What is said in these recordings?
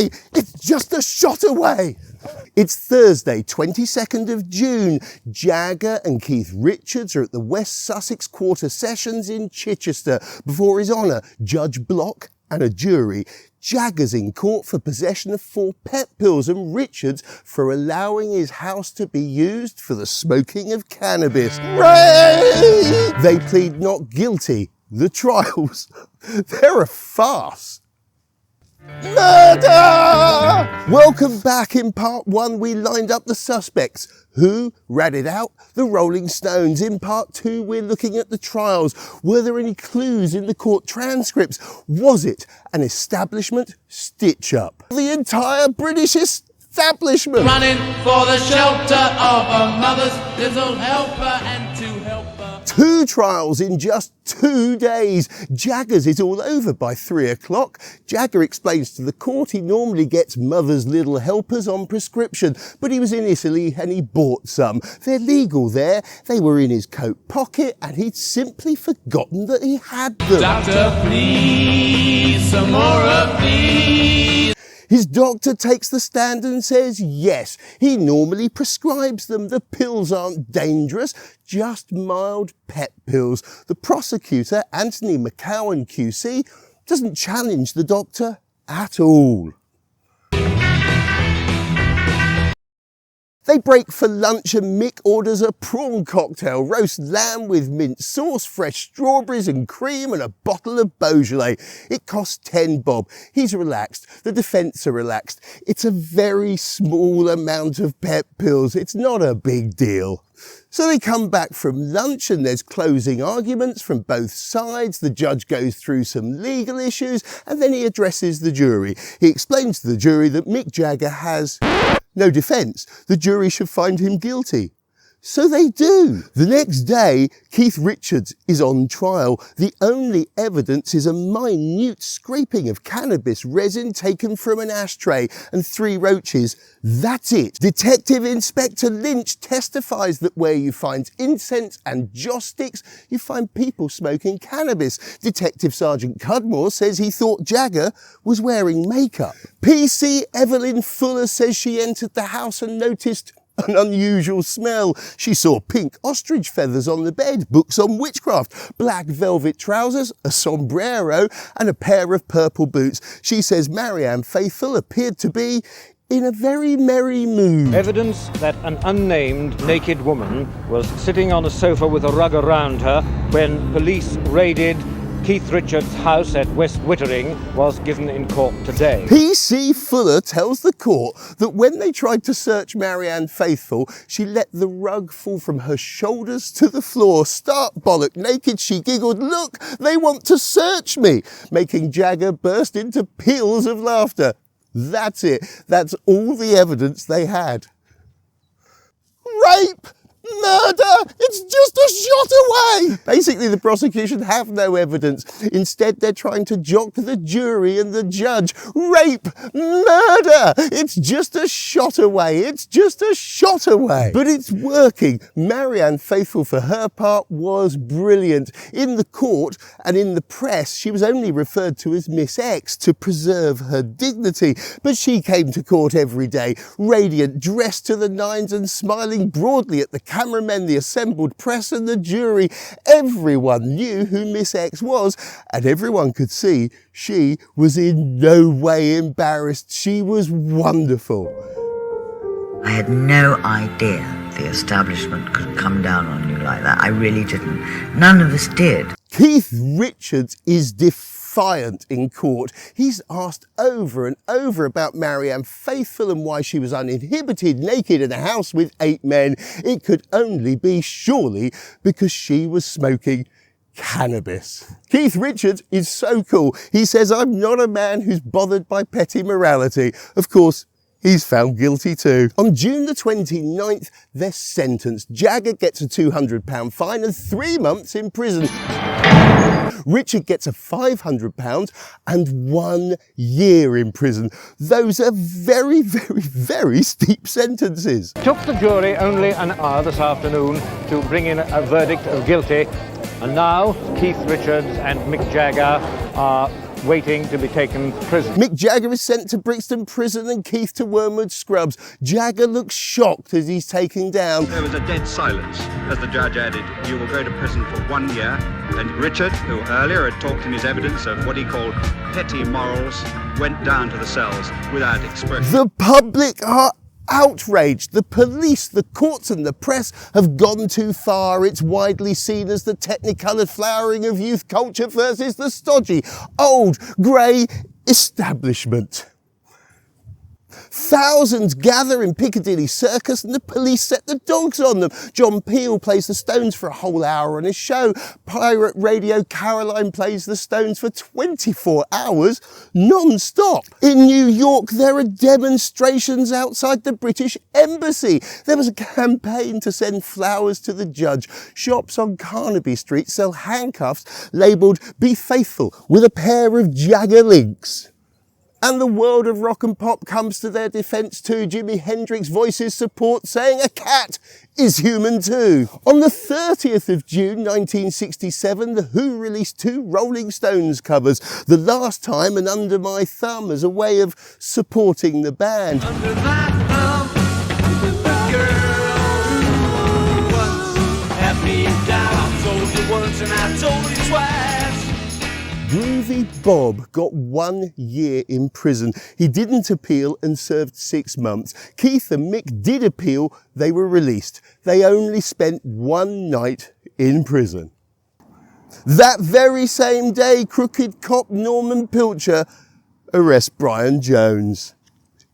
away! It's just a shot away! It's Thursday, 22nd of June. Jagger and Keith Richards are at the West Sussex Quarter Sessions in Chichester before His Honour, Judge Block and a jury. Jagger's in court for possession of 4 pet pills and Richards for allowing his house to be used for the smoking of cannabis. Ray! They plead not guilty. The trials, they're a farce. Murder! Welcome back. In part 1 we lined up the suspects. Who ratted out the Rolling Stones? In part 2 we're looking at the trials. Were there any clues in the court transcripts? Was it an establishment stitch-up? The entire British establishment! Running for the shelter of a mother's little helper and to help her. 2 trials in just 2 days. Jagger's is all over by 3 o'clock. Jagger explains to the court he normally gets mother's little helpers on prescription, but he was in Italy and he bought some. They're legal there. They were in his coat pocket and he'd simply forgotten that he had them. Doctor, please, some more, please. His doctor takes the stand and says yes, he normally prescribes them. The pills aren't dangerous, just mild pet pills. The prosecutor, Anthony McCowan QC, doesn't challenge the doctor at all. They break for lunch and Mick orders a prawn cocktail, roast lamb with mint sauce, fresh strawberries and cream and a bottle of Beaujolais. It costs 10 bob. He's relaxed. The defence are relaxed. It's a very small amount of pet pills. It's not a big deal. So they come back from lunch and there's closing arguments from both sides. The judge goes through some legal issues and then he addresses the jury. He explains to the jury that Mick Jagger has no defence. The jury should find him guilty. So they do. The next day, Keith Richards is on trial. The only evidence is a minute scraping of cannabis resin taken from an ashtray and 3 roaches. That's it. Detective Inspector Lynch testifies that where you find incense and joss sticks, you find people smoking cannabis. Detective Sergeant Cudmore says he thought Jagger was wearing makeup. PC Evelyn Fuller says she entered the house and noticed an unusual smell. She saw pink ostrich feathers on the bed, books on witchcraft, black velvet trousers, a sombrero and a pair of purple boots. She says Marianne Faithfull appeared to be in a very merry mood. Evidence that an unnamed naked woman was sitting on a sofa with a rug around her when police raided Keith Richards' house at West Wittering was given in court today. PC Fuller tells the court that when they tried to search Marianne Faithfull, she let the rug fall from her shoulders to the floor. Stark bollock naked, she giggled, "Look, they want to search me," making Jagger burst into peals of laughter. That's it. That's all the evidence they had. Rape! Murder! It's just a shot away! Basically, the prosecution have no evidence. Instead, they're trying to jock the jury and the judge. Rape! Murder! It's just a shot away. It's just a shot away. But it's working. Marianne Faithfull, for her part, was brilliant. In the court and in the press, she was only referred to as Miss X to preserve her dignity. But she came to court every day, radiant, dressed to the nines and smiling broadly at the cameramen, the assembled press and the jury. Everyone knew who Miss X was and everyone could see she was in no way embarrassed. She was wonderful. I had no idea the establishment could come down on you like that. I really didn't. None of us did. Keith Richards is defiant in court. He's asked over and over about Marianne Faithfull and why she was uninhibited, naked in a house with 8 men. It could only be, surely, because she was smoking cannabis. Keith Richards is so cool. He says, "I'm not a man who's bothered by petty morality." Of course, he's found guilty too. On June the 29th, they're sentenced. Jagger gets a £200 fine and 3 months in prison. Richard gets a £500 and 1 year in prison. Those are very, very, very steep sentences. It took the jury only an hour this afternoon to bring in a verdict of guilty, and now Keith Richards and Mick Jagger are waiting to be taken prisoner. Mick Jagger is sent to Brixton Prison and Keith to Wormwood Scrubs. Jagger looks shocked as he's taken down. There was a dead silence as the judge added, "You will go to prison for 1 year." And Richard, who earlier had talked in his evidence of what he called petty morals, went down to the cells without expression. The public are outraged. The police, the courts and the press have gone too far. It's widely seen as the technicoloured flowering of youth culture versus the stodgy, old, grey establishment. Thousands gather in Piccadilly Circus and the police set the dogs on them. John Peel plays the Stones for a whole hour on his show. Pirate Radio Caroline plays the Stones for 24 hours non-stop. In New York, there are demonstrations outside the British Embassy. There was a campaign to send flowers to the judge. Shops on Carnaby Street sell handcuffs labelled "Be Faithful" with a pair of Jagger links. And the world of rock and pop comes to their defence too. Jimi Hendrix voices support, saying a cat is human too. On the 30th of June 1967, The Who released 2 Rolling Stones covers, The Last Time and Under My Thumb, as a way of supporting the band. Under my thumb, the girl who once had me down. I told you once and I told you twice. Groovy Bob got 1 year in prison. He didn't appeal and served 6 months. Keith and Mick did appeal. They were released. They only spent 1 night in prison. That very same day, crooked cop Norman Pilcher arrests Brian Jones.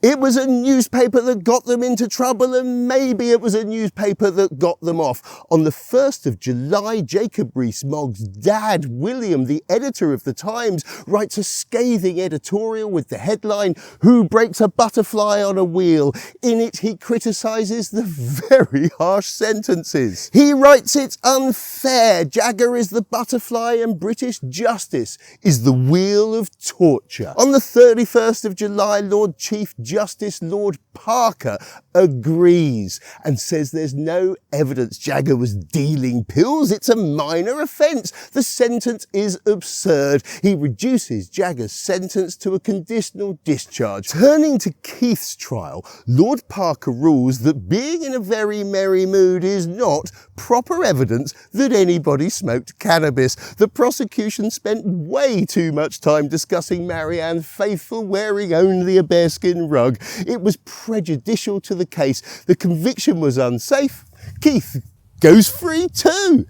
It was a newspaper that got them into trouble, and maybe it was a newspaper that got them off. On the 1st of July, Jacob Rees-Mogg's dad, William, the editor of the Times, writes a scathing editorial with the headline, "Who breaks a butterfly on a wheel?" In it, he criticises the very harsh sentences. He writes it's unfair. Jagger is the butterfly and British justice is the wheel of torture. On the 31st of July, Lord Chief Justice Lord Parker agrees and says there's no evidence Jagger was dealing pills. It's a minor offence. The sentence is absurd. He reduces Jagger's sentence to a conditional discharge. Turning to Keith's trial, Lord Parker rules that being in a very merry mood is not proper evidence that anybody smoked cannabis. The prosecution spent way too much time discussing Marianne Faithfull wearing only a bearskin rug. It was prejudicial to the case. The conviction was unsafe. Keith goes free too.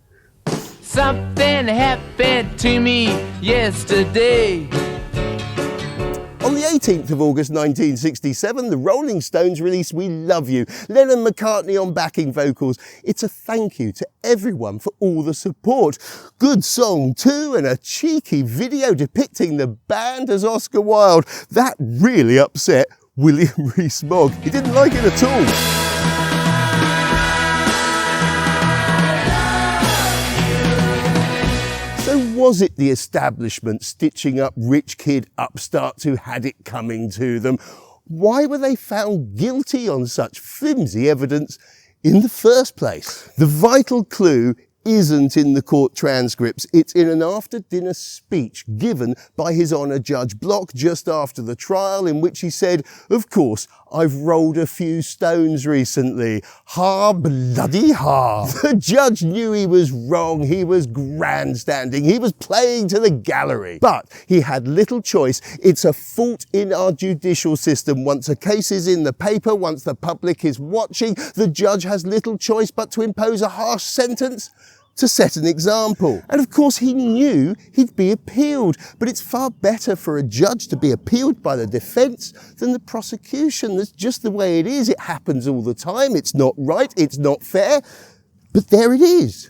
Something happened to me yesterday. On the 18th of August 1967, the Rolling Stones released We Love You, Lennon-McCartney on backing vocals. It's a thank you to everyone for all the support. Good song too, and a cheeky video depicting the band as Oscar Wilde. That really upset William Rees-Mogg. He didn't like it at all. So was it the establishment stitching up rich kid upstarts who had it coming to them? Why were they found guilty on such flimsy evidence in the first place? The vital clue isn't in the court transcripts. It's in an after-dinner speech given by His Honour Judge Block just after the trial, in which he said, "Of course, I've rolled a few stones recently. Ha bloody ha." The judge knew he was wrong. He was grandstanding. He was playing to the gallery. But he had little choice. It's a fault in our judicial system. Once a case is in the paper, once the public is watching, the judge has little choice but to impose a harsh sentence to set an example. And of course he knew he'd be appealed, but it's far better for a judge to be appealed by the defence than the prosecution. That's just the way it is. It happens all the time. It's not right, it's not fair, but there it is.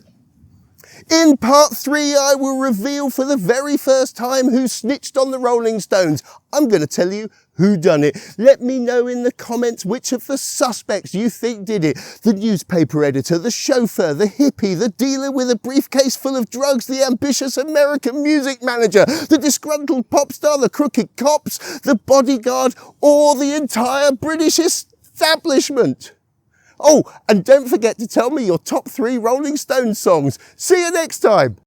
In part 3, I will reveal for the very first time who snitched on the Rolling Stones. I'm going to tell you who done it. Let me know in the comments which of the suspects you think did it. The newspaper editor, the chauffeur, the hippie, the dealer with a briefcase full of drugs, the ambitious American music manager, the disgruntled pop star, the crooked cops, the bodyguard, or the entire British establishment. Oh, and don't forget to tell me your top 3 Rolling Stones songs. See you next time.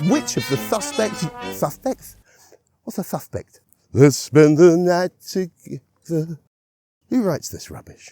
which of the suspects? What's a suspect? Let's spend the night together. Who writes this rubbish?